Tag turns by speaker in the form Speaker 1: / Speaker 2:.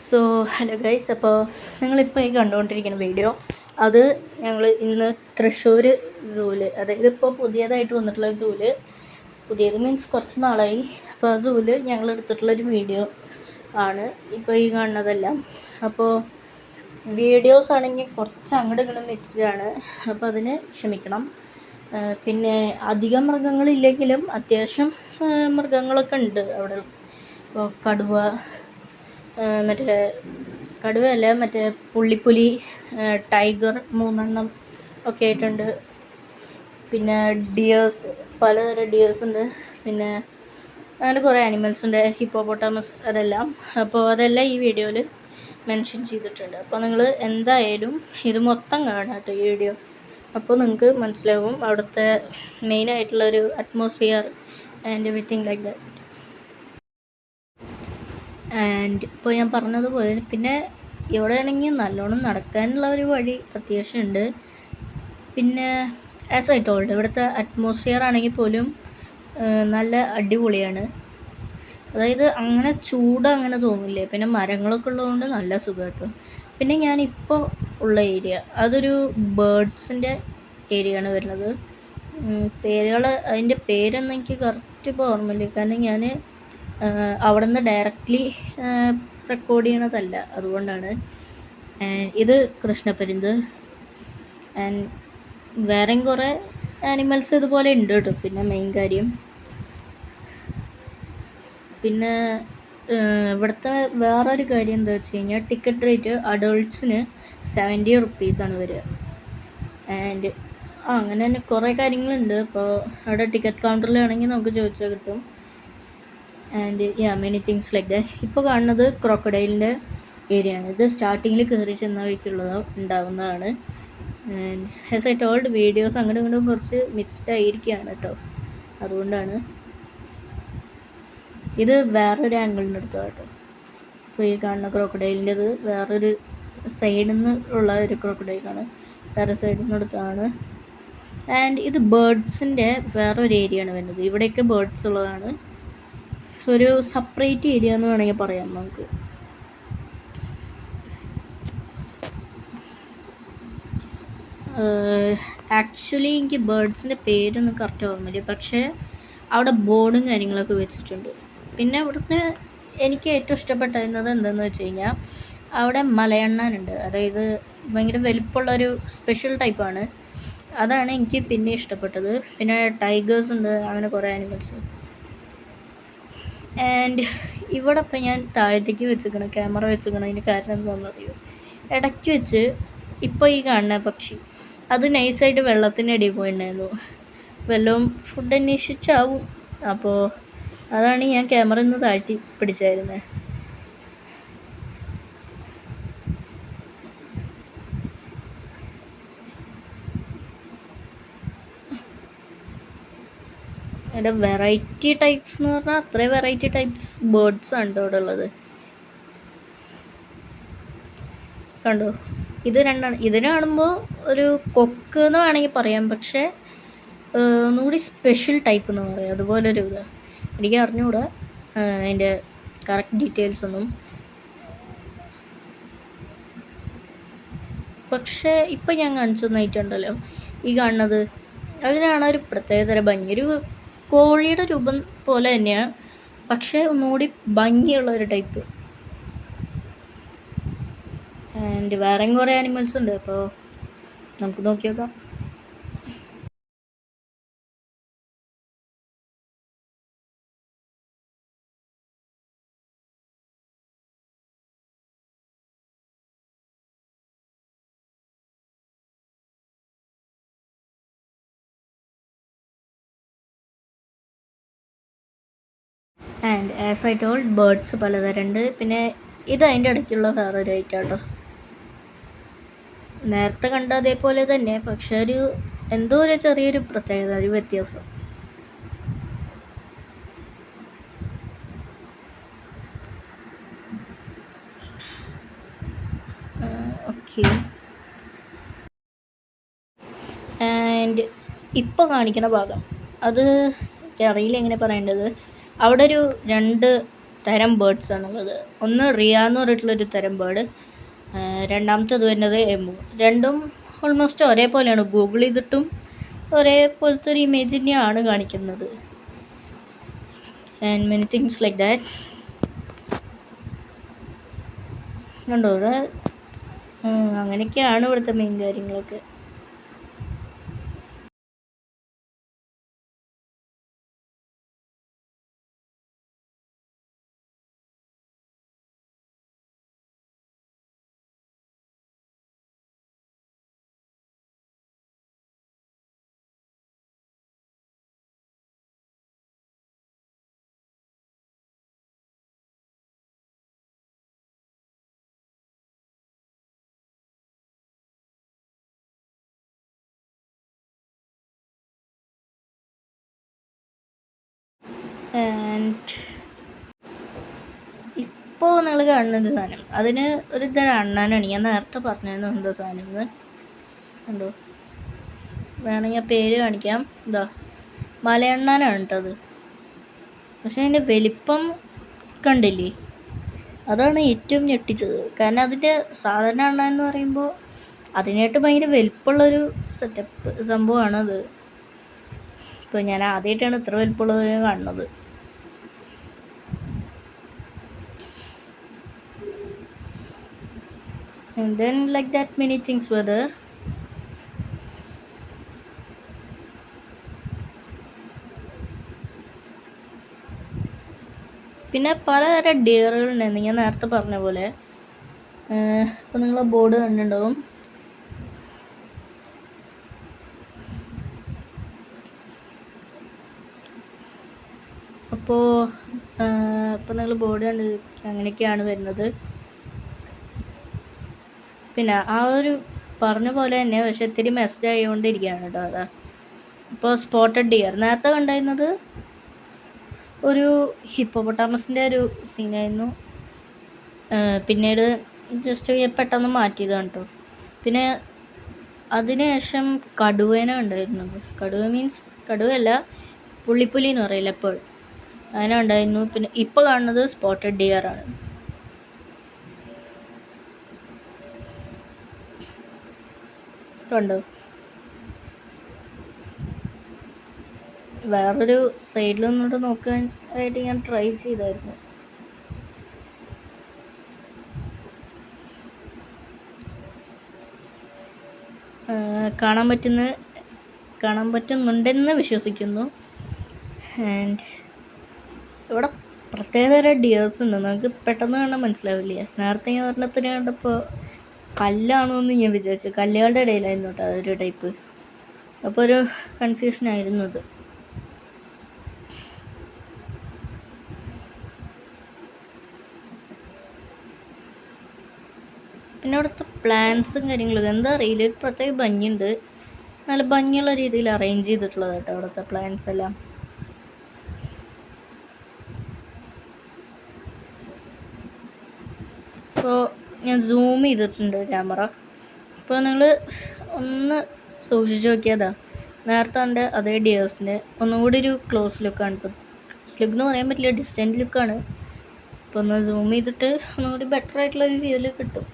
Speaker 1: So hello guys, അപ്പോൾ നിങ്ങളിപ്പോൾ ഈ കണ്ടുകൊണ്ടിരിക്കുന്ന വീഡിയോ അത് ഞങ്ങൾ ഇന്ന് തൃശ്ശൂർ സൂവിൽ, അതായത് ഇപ്പോൾ പുതിയതായിട്ട് വന്നിട്ടുള്ള സൂവിൽ, പുതിയത് മീൻസ് കുറച്ച് നാളായി, അപ്പോൾ ആ സൂവിൽ ഞങ്ങൾ എടുത്തിട്ടുള്ളൊരു വീഡിയോ ആണ് ഇപ്പോൾ ഈ കാണുന്നതെല്ലാം. അപ്പോൾ വീഡിയോസ് ആണെങ്കിൽ കുറച്ച് അങ്ങോട്ട് ഇങ്ങോട്ട് മിക്സ്ഡാണ്, അപ്പോൾ അതിന് ക്ഷമിക്കണം. പിന്നെ അധികം മൃഗങ്ങളില്ലെങ്കിലും അത്യാവശ്യം മൃഗങ്ങളൊക്കെ ഉണ്ട് അവിടെ. ഇപ്പോൾ കടുവ, മറ്റേ കടുവയല്ല, മറ്റേ പുള്ളിപ്പുലി, ടൈഗർ 3 ഒക്കെ ആയിട്ടുണ്ട്. പിന്നെ ഡിയേഴ്സ്, പലതരം ഡിയേഴ്സ് ഉണ്ട്. പിന്നെ അങ്ങനെ കുറേ ആനിമൽസ് ഉണ്ട്, ഹിപ്പോപ്പൊട്ടാമസ്, അതെല്ലാം. അപ്പോൾ അതെല്ലാം ഈ വീഡിയോയിൽ മെൻഷൻ ചെയ്തിട്ടുണ്ട്. അപ്പോൾ നിങ്ങൾ എന്തായാലും ഇത് മൊത്തം കാണാം കേട്ടോ ഈ വീഡിയോ. അപ്പോൾ നിങ്ങൾക്ക് മനസ്സിലാവും അവിടുത്തെ മെയിനായിട്ടുള്ളൊരു atmosphere and everything like that. And ഇപ്പോൾ ഞാൻ പറഞ്ഞതുപോലെ പിന്നെ ഇവിടെ ആണെങ്കിൽ നല്ലോണം നടക്കാനുള്ള ഒരു വഴി അത്യാവശ്യം ഉണ്ട്. പിന്നെ ആസ് ഐ ടോൾഡ്, ഇവിടുത്തെ അറ്റ്മോസ്ഫിയർ ആണെങ്കിൽ പോലും നല്ല അടിപൊളിയാണ്. അതായത് അങ്ങനെ ചൂട് അങ്ങനെ തോന്നില്ലേ. പിന്നെ മരങ്ങളൊക്കെ ഉള്ളതുകൊണ്ട് നല്ല സുഖം കേട്ടോ. പിന്നെ ഞാനിപ്പോൾ ഉള്ള ഏരിയ അതൊരു ബേർഡ്സിൻ്റെ ഏരിയ ആണ് വരുന്നത്. പേരുകൾ, അതിൻ്റെ പേരൊന്നും എനിക്ക് കറക്റ്റ് ഇപ്പോൾ ഓർമ്മയില്ല, കാരണം ഞാൻ അവിടെ നിന്ന് ഡയറക്റ്റ്ലി റെക്കോർഡ് ചെയ്യണതല്ല, അതുകൊണ്ടാണ്. ഇത് കൃഷ്ണപ്പരുന്ത്. ആൻഡ് വേറെയും കുറേ ആനിമൽസ് ഇതുപോലെ ഉണ്ട് കേട്ടോ. പിന്നെ മെയിൻ കാര്യം, പിന്നെ ഇവിടുത്തെ വേറൊരു കാര്യം എന്താ വെച്ച് കഴിഞ്ഞാൽ ടിക്കറ്റ് റേറ്റ് അഡൾട്ട്സിന് 70 റുപ്പീസാണ് വരിക. ആൻഡ് അങ്ങനെ തന്നെ കുറേ കാര്യങ്ങളുണ്ട്. ഇപ്പോൾ അവിടെ ടിക്കറ്റ് കൗണ്ടറിലാണെങ്കിൽ നമുക്ക് ചോദിച്ചാൽ കിട്ടും. And many things like that. ഇപ്പോൾ കാണുന്നത് ക്രോക്കഡൈലിൻ്റെ ഏരിയ ആണ്. ഇത് സ്റ്റാർട്ടിങ്ങിൽ കയറി ചെന്ന വഴിക്കുള്ളത് ഉണ്ടാവുന്നതാണ്. And as I told, videos അങ്ങോട്ടും ഇങ്ങോട്ടും കുറച്ച് മിക്സ്ഡ് ആയിരിക്കുകയാണ് കേട്ടോ, അതുകൊണ്ടാണ്. ഇത് വേറൊരു ആംഗിളിൽ നിന്ന് എടുത്തത് കേട്ടോ. ഇപ്പോൾ ഈ കാണുന്ന ക്രോക്കഡൈലിൻ്റെത് വേറൊരു സൈഡിൽ നിന്ന് ഉള്ള ഒരു ക്രോക്കഡൈലാണ്, വേറെ സൈഡിൽ നിന്ന് എടുത്തതാണ്. ആൻഡ് ഇത് ബേർഡ്സിൻ്റെ വേറൊരു ഏരിയ ആണ് വരുന്നത്. ഇവിടെയൊക്കെ ബേർഡ്സ് ഉള്ളതാണ്, ഒരു സെപ്പറേറ്റ് ഏരിയ എന്ന് വേണമെങ്കിൽ പറയാം നമുക്ക്. ആക്ച്വലി എനിക്ക് ബേർഡ്സിൻ്റെ പേരൊന്നും കറക്റ്റ് ഓർമ്മയില്ല, പക്ഷേ അവിടെ ബോർഡും കാര്യങ്ങളൊക്കെ വെച്ചിട്ടുണ്ട്. പിന്നെ ഇവിടുത്തെ എനിക്ക് ഏറ്റവും ഇഷ്ടപ്പെട്ടിരുന്നത് എന്താണെന്ന് വെച്ച് കഴിഞ്ഞാൽ അവിടെ മലയണ്ണാനുണ്ട്. അതായത് ഭയങ്കര വലിപ്പമുള്ളൊരു സ്പെഷ്യൽ ടൈപ്പാണ്, അതാണ് എനിക്ക് പിന്നെ ഇഷ്ടപ്പെട്ടത്. പിന്നെ ടൈഗേഴ്സ് ഉണ്ട്, അങ്ങനെ കുറേ ആനിമൽസ്. ആൻഡ് ഇവിടെ ഇപ്പം ഞാൻ താഴത്തേക്ക് വെച്ചിരിക്കണം, ക്യാമറ വെച്ചിരിക്കണം. അതിന് കാരണം എന്താണെന്ന് അറിയോ, ഇടയ്ക്ക് വെച്ച് ഇപ്പോൾ ഈ കാണുന്ന പക്ഷി അത് നൈസായിട്ട് വെള്ളത്തിൻ്റെ അടിയിൽ പോയിട്ടുണ്ടായിരുന്നു. വല്ലതും ഫുഡ് അന്വേഷിച്ചാവും. അപ്പോൾ അതാണ് ഞാൻ ക്യാമറ ഒന്ന് താഴ്ത്തി പിടിച്ചായിരുന്നത്. അതിൻ്റെ വെറൈറ്റി ടൈപ്സ് എന്ന് പറഞ്ഞാൽ അത്രയും വെറൈറ്റി ടൈപ്സ് ബേർഡ്സ് ആണ് ഇവിടെ ഉള്ളത്. കണ്ടോ, ഇത് രണ്ടാണ്. ഇതിന് കാണുമ്പോൾ ഒരു കൊക്ക് എന്ന് വേണമെങ്കിൽ പറയാം, പക്ഷേ ഒന്നുകൂടി സ്പെഷ്യൽ ടൈപ്പ് എന്ന് പറയാം, അതുപോലൊരു ഇത്. എനിക്ക് അറിഞ്ഞുകൂടാ അതിൻ്റെ കറക്റ്റ് ഡീറ്റെയിൽസ് ഒന്നും. പക്ഷേ ഇപ്പം ഞാൻ കാണിച്ചു തന്നിട്ടുണ്ടല്ലോ ഈ കാണുന്നത്, അതിനാണ് ഒരു പ്രത്യേകതര ഭംഗി. ഒരു കോഴിയുടെ രൂപം പോലെ തന്നെയാണ്, പക്ഷേ ഒന്നുകൂടി ഭംഗിയുള്ള ഒരു ടൈപ്പ്. ആൻഡ് വേറെയും കുറേ ആനിമൽസ് ഉണ്ട്, അപ്പോൾ നമുക്ക് നോക്കി നോക്കാം. And as I told, birds പലതരം ഉണ്ട്. പിന്നെ ഇത് അതിൻ്റെ ഇടയ്ക്കുള്ള വേറൊരു ഐറ്റം കേട്ടോ. നേരത്തെ കണ്ട അതേപോലെ തന്നെ, പക്ഷെ ഒരു എന്തോ ഒരു ചെറിയൊരു പ്രത്യേകത, ഒരു വ്യത്യാസം. ഓക്കെ. ആൻഡ് ഇപ്പോൾ കാണിക്കുന്ന ഭാഗം അത് അറിയില്ല എങ്ങനെ പറയേണ്ടത്. അവിടെ ഒരു 2 തരം ബേർഡ്സ് ആണുള്ളത്. ഒന്ന് റിയ എന്ന് പറഞ്ഞിട്ടുള്ളൊരു തരം ബേർഡ്, രണ്ടാമത്തേത് വരുന്നത് എമു. രണ്ടും ഓൾമോസ്റ്റ് ഒരേപോലെയാണ്. ഗൂഗിൾ ചെയ്തിട്ടും ഒരേപോലത്തെ ഒരു ഇമേജ് തന്നെയാണ് കാണിക്കുന്നത്. And many things like that. കണ്ടോ ഇവിടെ അങ്ങനെയൊക്കെയാണ് ഇവിടുത്തെ മെയിൻ കാര്യങ്ങളൊക്കെ. ആൻഡ് ഇപ്പോൾ നിങ്ങൾ കാണുന്നത് സാധനം, അതിന് ഒരു തരം അണ്ണാനാണ്. ഞാൻ നേരത്തെ പറഞ്ഞിരുന്നു എന്താ സാധനം എന്ന്. കണ്ടോ, വേണമെങ്കിൽ പേര് കാണിക്കാം. എന്താ മലയണ്ണാനാണ് കേട്ടോ അത്. പക്ഷെ അതിൻ്റെ വലിപ്പം കണ്ടില്ലേ, അതാണ് ഏറ്റവും ഞെട്ടിച്ചത്. കാരണം അതിൻ്റെ സാധാരണ അണ്ണാൻ എന്ന് പറയുമ്പോൾ അതിനായിട്ട് ഭയങ്കര വലിപ്പമുള്ളൊരു സെറ്റപ്പ് സംഭവമാണത്. ഇപ്പോൾ ഞാൻ ആദ്യമായിട്ടാണ് ഇത്ര വലിപ്പമുള്ളത് കാണുന്നത്. And then like that many things were there. പിന്നെ പലതരം ഡിയറുകളുണ്ടായിരുന്നു ഞാൻ നേരത്തെ പറഞ്ഞ പോലെ. ഇപ്പോൾ നിങ്ങൾ ബോർഡ് കണ്ടിട്ടുണ്ടാവും. അപ്പോൾ നിങ്ങൾ ബോർഡ് കണ്ട് അങ്ങനെയൊക്കെയാണ് വരുന്നത്. പിന്നെ ആ ഒരു പറഞ്ഞ പോലെ തന്നെ പക്ഷെ ഇത്തിരി മെസ്സേജ് ആയിക്കൊണ്ടിരിക്കുകയാണ് കേട്ടോ. അതാ ഇപ്പോൾ സ്പോട്ടഡ് ഡിയർ നേരത്തെ കണ്ടായിരുന്നത് ഒരു ഹിപ്പോപ്പൊട്ടാമസിൻ്റെ ഒരു സീനായിരുന്നു. പിന്നീട് ജസ്റ്റ് പെട്ടെന്ന് മാറ്റിയതാണ് കേട്ടോ. പിന്നെ അതിനുശേഷം കടുവേനെ ഉണ്ടായിരുന്നത്. കടുവ മീൻസ് കടുവയല്ല, പുള്ളിപ്പുലി എന്ന് പറയില്ല എപ്പോൾ, അങ്ങനെ ഉണ്ടായിരുന്നു. പിന്നെ ഇപ്പോൾ കാണുന്നത് സ്പോട്ടഡ് ഡിയർ ആണ്. കണ്ടോ, വേറൊരു സൈഡിൽ നിന്നിട്ട് നോക്കാൻ ആയിട്ട് ഞാൻ ട്രൈ ചെയ്തായിരുന്നു. കാണാൻ പറ്റുന്നുണ്ടെന്ന് വിശ്വസിക്കുന്നു. ആൻഡ് ഇവിടെ പ്രത്യേകതരം ഡിയേഴ്സ് ഉണ്ട്, നമുക്ക് പെട്ടെന്ന് കാണാൻ മനസ്സിലാവില്ല. നേരത്തെ ഞാൻ ഒരെണ്ണത്തിന് കണ്ടപ്പോൾ കല്ലാണോ എന്ന് ഞാൻ വിചാരിച്ചു. കല്ലുകളുടെ ഇടയിലായിരുന്നു കേട്ടോ അതൊരു ടൈപ്പ്. അപ്പോൾ ഒരു കൺഫ്യൂഷനായിരുന്നു അത്. പിന്നെ അവിടുത്തെ പ്ലാന്റ്സും കാര്യങ്ങളൊക്കെ എന്താ അറിയില്ല, ഒരു പ്രത്യേക ഭംഗിയുണ്ട്. നല്ല ഭംഗിയുള്ള രീതിയിൽ അറേഞ്ച് ചെയ്തിട്ടുള്ളത് കേട്ടോ അവിടുത്തെ പ്ലാന്റ്സ് എല്ലാം. അപ്പോൾ ഞാൻ സൂം ചെയ്തിട്ടുണ്ട് ക്യാമറ. ഇപ്പോൾ നിങ്ങൾ ഒന്ന് സൂക്ഷിച്ച് നോക്കിയതാ നേരത്തെ എൻ്റെ അതേ ഡിയേഴ്സിന് ഒന്നുകൂടി ഒരു ക്ലോസ് ലുക്കാണ്. ഇപ്പോൾ ക്ലോസ് ലുക്ക് എന്ന് പറയാൻ പറ്റില്ല, ഡിസ്റ്റൻറ്റ് ലുക്കാണ്. ഇപ്പോൾ ഒന്ന് സൂം ചെയ്തിട്ട് ഒന്നുകൂടി ബെറ്റർ ആയിട്ടുള്ളൊരു വ്യൂവിൽ കിട്ടും.